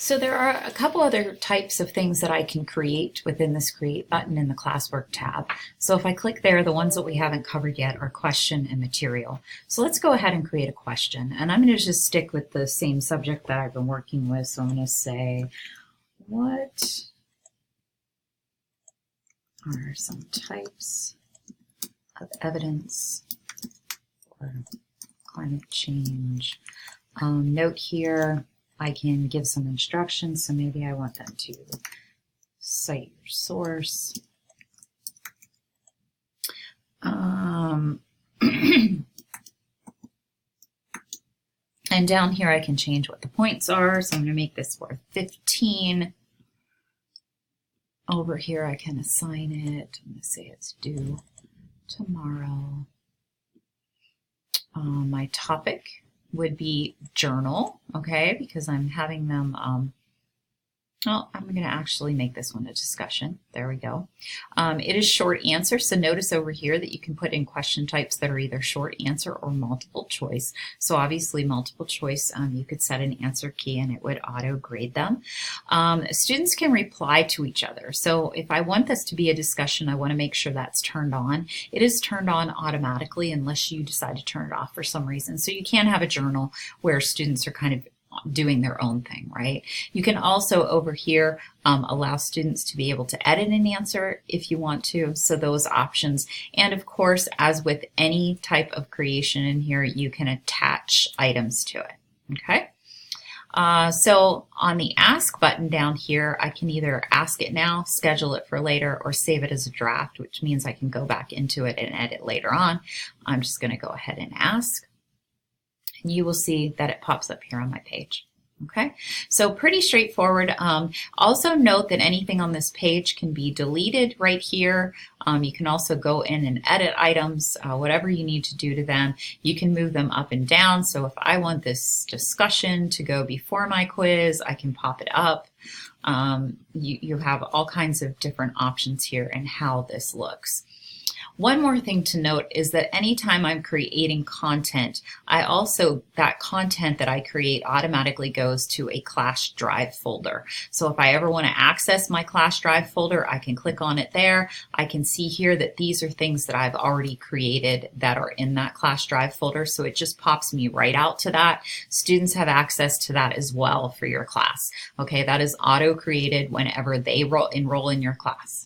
So there are a couple other types of things that I can create within this Create button in the Classwork tab. So if I click there, the ones that we haven't covered yet are question and material. So let's go ahead and create a question. And I'm going to just stick with the same subject that I've been working with. So I'm going to say, what are some types of evidence for climate change? Note here, I can give some instructions, so maybe I want them to cite your source. And down here I can change what the points are, so I'm going to make this worth 15. Over here I can assign it. I'm going to say it's due tomorrow. My topic would be journal, okay, because I'm having them, well, I'm going to actually make this one a discussion. There we go. It is short answer, so notice over here that you can put in question types that are either short answer or multiple choice. So obviously multiple choice, you could set an answer key and it would auto grade them. Students can reply to each other. So if I want this to be a discussion, I want to make sure that's turned on. It is turned on automatically unless you decide to turn it off for some reason. So you can have a journal where students are kind of doing their own thing, right? You can also over here allow students to be able to edit an answer if you want to, so those options. And of course, as with any type of creation in here, you can attach items to it, okay? So on the Ask button down here, I can either ask it now, schedule it for later, or save it as a draft, which means I can go back into it and edit later on. I'm just going to go ahead and ask. And you will see that it pops up here on my page. Okay, so pretty straightforward. Also note that anything on this page can be deleted right here. You can also go in and edit items, whatever you need to do to them. You can move them up and down. So if I want this discussion to go before my quiz, I can pop it up. You have all kinds of different options here and how this looks. One more thing to note is that anytime I'm creating content, that content that I create automatically goes to a Class Drive folder. So if I ever want to access my Class Drive folder, I can click on it there. I can see here that these are things that I've already created that are in that Class Drive folder. So it just pops me right out to that. Students have access to that as well for your class. Okay, that is auto created whenever they enroll in your class.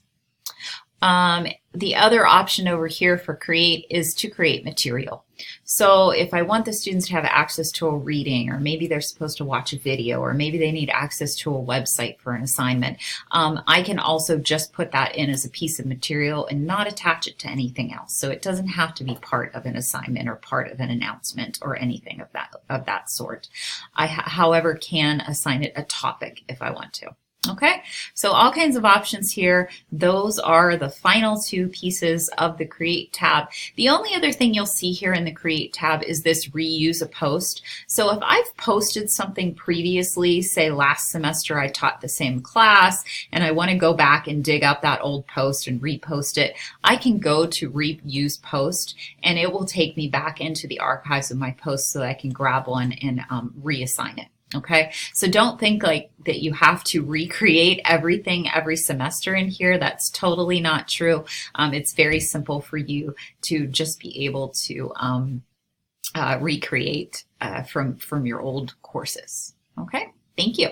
The other option over here for create is to create material. So if I want the students to have access to a reading, or maybe they're supposed to watch a video, or maybe they need access to a website for an assignment, I can also just put that in as a piece of material and not attach it to anything else. So it doesn't have to be part of an assignment or part of an announcement or anything of that sort. I, however, can assign it a topic if I want to. Okay, so all kinds of options here. Those are the final two pieces of the Create tab. The only other thing you'll see here in the Create tab is this Reuse a Post. So if I've posted something previously, say last semester I taught the same class, and I want to go back and dig up that old post and repost it, I can go to Reuse Post, and it will take me back into the archives of my posts so that I can grab one and reassign it. Okay, so don't think like that you have to recreate everything every semester in here. That's totally not true. It's very simple for you to just be able to recreate from your old courses. Okay, thank you.